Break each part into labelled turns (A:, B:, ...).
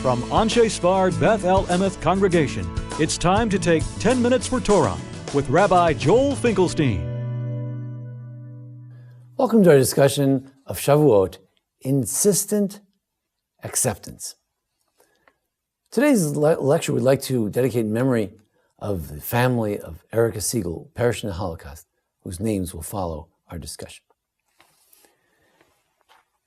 A: From Anshei Sphard-Beth Emeth congregation, it's time to take 10 minutes for Torah with Rabbi Joel Finkelstein.
B: Welcome to our discussion of Shavuot, Insistent Acceptance. Today's lecture we'd like to dedicate in memory of the family of Andrew Sigel, who perished in the Holocaust, whose names will follow our discussion.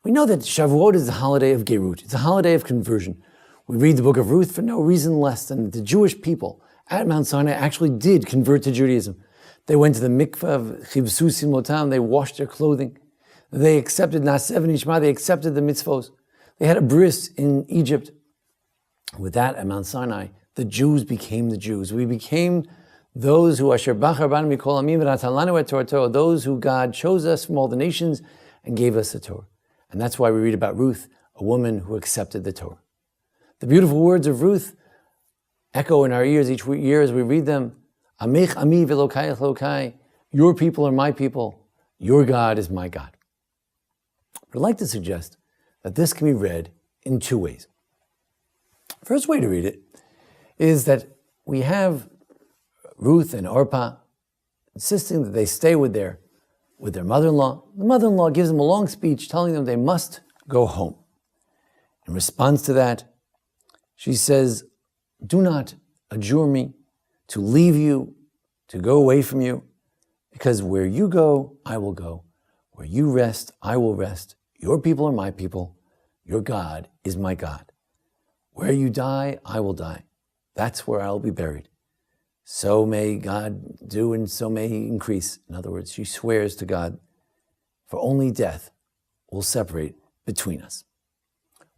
B: We know that Shavuot is the holiday of Gerut. It's a holiday of conversion. We read the book of Ruth for no reason less than that the Jewish people at Mount Sinai actually did convert to Judaism. They went to the mikveh of Chivsu Simotam, they washed their clothing. They accepted Nasev Nishma, they accepted the mitzvos. They had a bris in Egypt. With that, at Mount Sinai, the Jews became the Jews. We became those who Asher Bachar Banu Mikol Amim V'Natalanu Et Torah, those who God chose us from all the nations and gave us the Torah. And that's why we read about Ruth, a woman who accepted the Torah. The beautiful words of Ruth echo in our ears each year as we read them. Amich ami v'Elokayich Elokai. Your people are my people. Your God is my God. I'd like to suggest that this can be read in two ways. First way to read it is that we have Ruth and Orpah insisting that they stay with their mother-in-law. The mother-in-law gives them a long speech telling them they must go home. In response to that, she says, do not adjure me to leave you, to go away from you, because where you go, I will go. Where you rest, I will rest. Your people are my people. Your God is my God. Where you die, I will die. That's where I will be buried. So may God do and so may he increase. In other words, she swears to God, for only death will separate between us.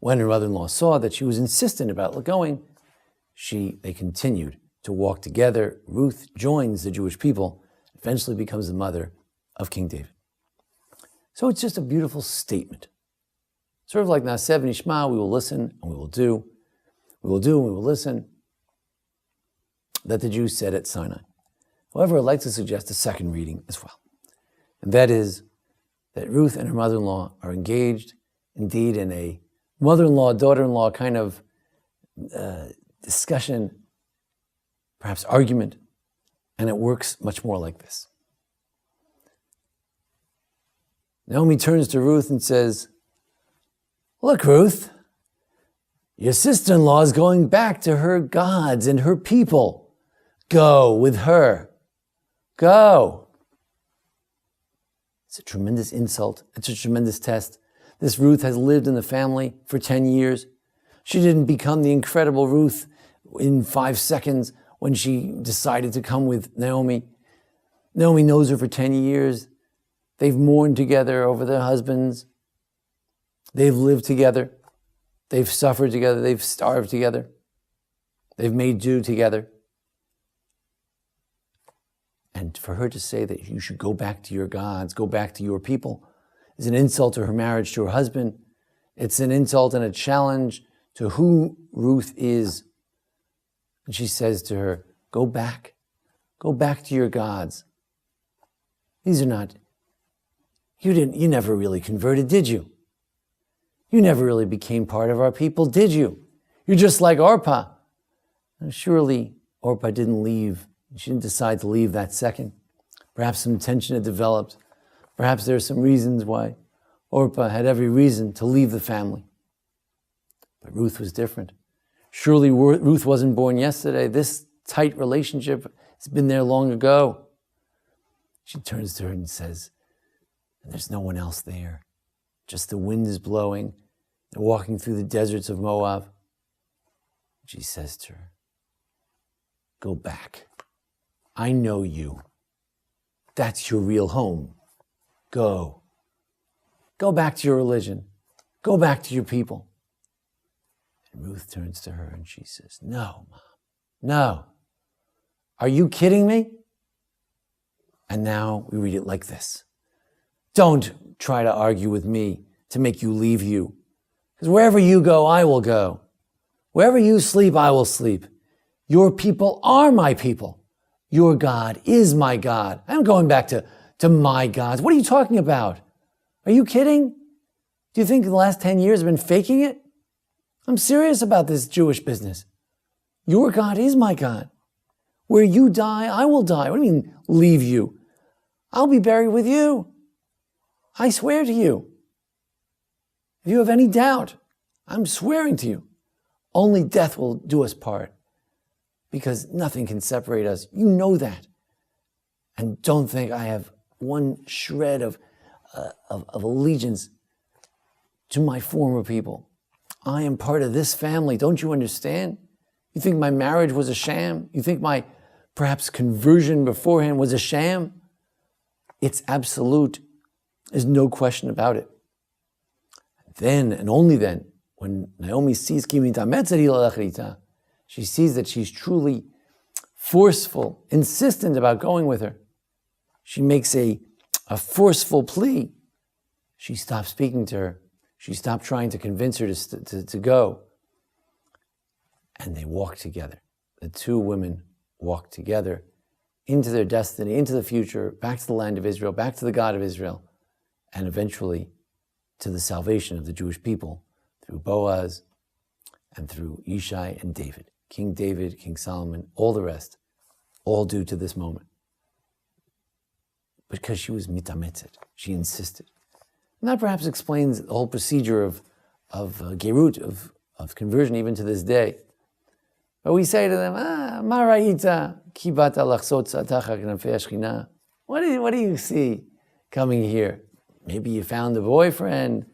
B: When her mother-in-law saw that she was insistent about going, they continued to walk together. Ruth joins the Jewish people, eventually becomes the mother of King David. So it's just a beautiful statement. Sort of like Nasev Nishma, we will listen and we will do. We will do and we will listen, that the Jews said at Sinai. However, I'd like to suggest a second reading as well. And that is that Ruth and her mother-in-law are engaged indeed in a mother-in-law, daughter-in-law kind of discussion, perhaps argument, and it works much more like this. Naomi turns to Ruth and says, look, Ruth, your sister-in-law is going back to her gods and her people. Go with her. Go. It's a tremendous insult. It's a tremendous test. This Ruth has lived in the family for 10 years. She didn't become the incredible Ruth in 5 seconds when she decided to come with Naomi. Naomi knows her for 10 years. They've mourned together over their husbands. They've lived together. They've suffered together. They've starved together. They've made do together. And for her to say that you should go back to your gods, go back to your people, is an insult to her marriage to her husband. It's an insult and a challenge to who Ruth is. And she says to her, go back to your gods. These are not, you never really converted, did you? You never really became part of our people, did you? You're just like Orpah. And surely Orpah didn't leave. She didn't decide to leave that second. Perhaps some tension had developed. Perhaps there are some reasons why Orpah had every reason to leave the family. But Ruth was different. Surely Ruth wasn't born yesterday. This tight relationship has been there long ago. She turns to her and says, there's no one else there. Just the wind is blowing. They're walking through the deserts of Moab. She says to her, go back. I know you. That's your real home. Go. Go back to your religion. Go back to your people. And Ruth turns to her and she says, no, Mom. No. Are you kidding me? And now we read it like this. Don't try to argue with me to make you leave you. Because wherever you go, I will go. Wherever you sleep, I will sleep. Your people are my people. Your God is my God. I'm going back to my gods. What are you talking about? Are you kidding? Do you think the last 10 years I've been faking it? I'm serious about this Jewish business. Your God is my God. Where you die, I will die. What do you mean, leave you? I'll be buried with you. I swear to you. If you have any doubt, I'm swearing to you, only death will do us part, because nothing can separate us. You know that. And don't think I have one shred of allegiance to my former people. I am part of this family. Don't you understand? You think my marriage was a sham? You think my perhaps conversion beforehand was a sham? It's absolute. There's no question about it. Then, and only then, when Naomi sees she sees that she's truly forceful, insistent about going with her. She makes a forceful plea. She stopped speaking to her. She stopped trying to convince her to go. And they walk together. The two women walk together into their destiny, into the future, back to the land of Israel, back to the God of Israel, and eventually to the salvation of the Jewish people through Boaz and through Yishai and David. King David, King Solomon, all the rest, all due to this moment. Because she was mitametzet, she insisted. And that perhaps explains the whole procedure of gerut, of conversion, even to this day. But we say to them, ma ra'ita ki bata lachzot tzatacha k'nafei hashchina. What do you see coming here? Maybe you found a boyfriend.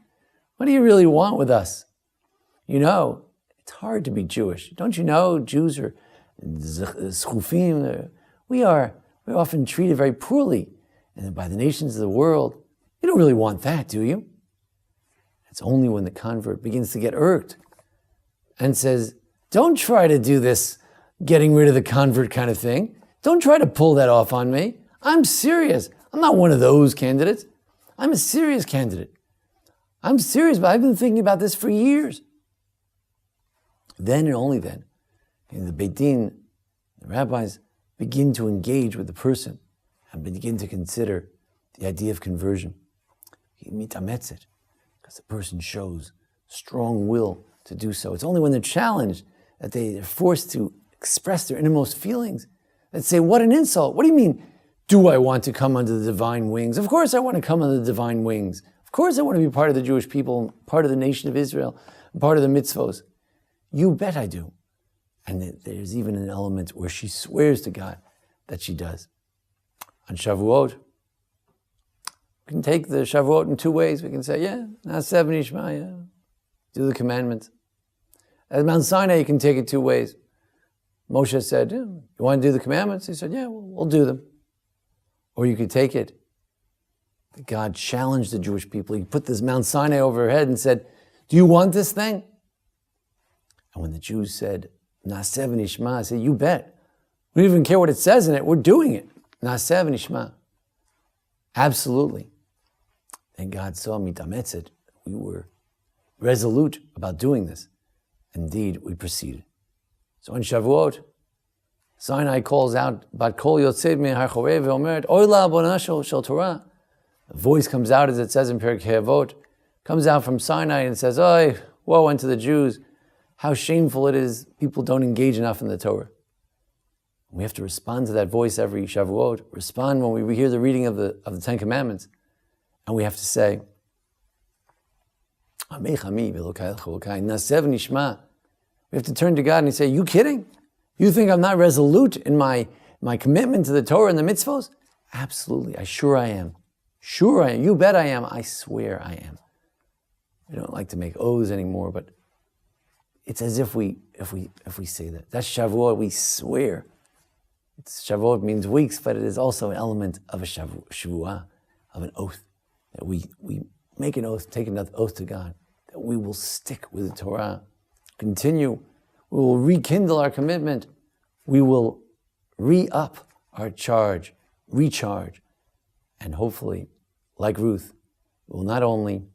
B: What do you really want with us? You know, it's hard to be Jewish. Don't you know Jews are schufim? We're often treated very poorly by the nations of the world. You don't really want that, do you? It's only when the convert begins to get irked and says, don't try to do this getting rid of the convert kind of thing. Don't try to pull that off on me. I'm serious. I'm not one of those candidates. I'm a serious candidate. I'm serious, but I've been thinking about this for years. Then and only then, in the Beit Din, the rabbis begin to engage with the person and begin to consider the idea of conversion. Mitametzet, because the person shows strong will to do so. It's only when they're challenged that they're forced to express their innermost feelings and say, what an insult. What do you mean, do I want to come under the divine wings? Of course I want to come under the divine wings. Of course I want to be part of the Jewish people, part of the nation of Israel, part of the mitzvos. You bet I do. And there's even an element where she swears to God that she does. On Shavuot, we can take the Shavuot in two ways. We can say, Naaseh v'nishma, do the commandments. At Mount Sinai, you can take it two ways. Moshe said, you want to do the commandments? He said, we'll do them. Or you could take it. God challenged the Jewish people. He put this Mount Sinai over her head and said, do you want this thing? And when the Jews said, Naaseh v'nishma, I said, you bet. We don't even care what it says in it. We're doing it. Naaseh v'nishma. Absolutely. And God saw mitametzet. We were resolute about doing this. Indeed, we proceeded. So on Shavuot, Sinai calls out, Bat kol yotzed me'har choreh ve'omeret, Oyla bonasho shel Torah. A voice comes out, as it says in Perek Avot, comes out from Sinai and says, Oy, woe unto the Jews. How shameful it is people don't engage enough in the Torah. We have to respond to that voice every Shavuot, respond when we hear the reading of the Ten Commandments. And we have to say, we have to turn to God and say, you kidding? You think I'm not resolute in my commitment to the Torah and the mitzvos? Absolutely, I am. Sure I am. You bet I am. I swear I am. We don't like to make oaths anymore, but it's as if we say that. That's Shavuot, we swear. Shavuot means weeks, but it is also an element of a Shavuot, of an oath. That we make an oath, take an oath to God, that we will stick with the Torah, continue, we will rekindle our commitment, we will re-up our charge, recharge, and hopefully, like Ruth, we will not only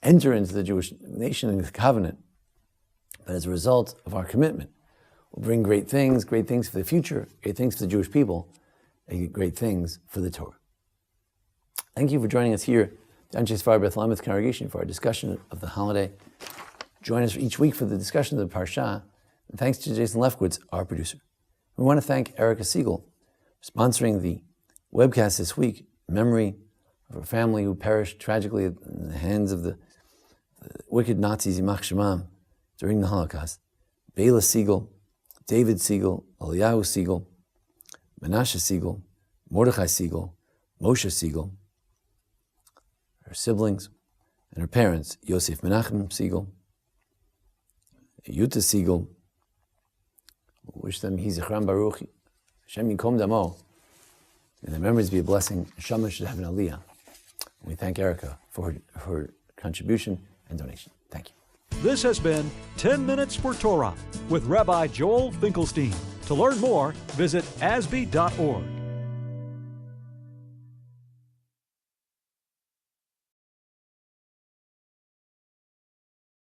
B: enter into the Jewish nation and the covenant, but as a result of our commitment, we'll bring great things for the future, great things for the Jewish people, and great things for the Torah. Thank you for joining us here at Anshei Sphard-Beth Emeth congregation for our discussion of the holiday. Join us each week for the discussion of the Parsha. And thanks to Jason Lefkowitz, our producer. We want to thank Erica Siegel for sponsoring the webcast this week in memory of her family who perished tragically in the hands of the wicked Nazis, Yimach Shemam, during the Holocaust. Bayla Siegel, David Siegel, Eliyahu Siegel, Menashe Siegel, Mordechai Siegel, Moshe Siegel, her siblings, and her parents, Yosef Menachem Siegel, Yuta Siegel. Wish them Hizichram Baruch, Hashem Yikom Damo. May their memories be a blessing. Shama should have an aliyah. We thank Erica for her contribution and donation. Thank you.
A: This has been 10 Minutes for Torah with Rabbi Joel Finkelstein. To learn more, visit asb.org.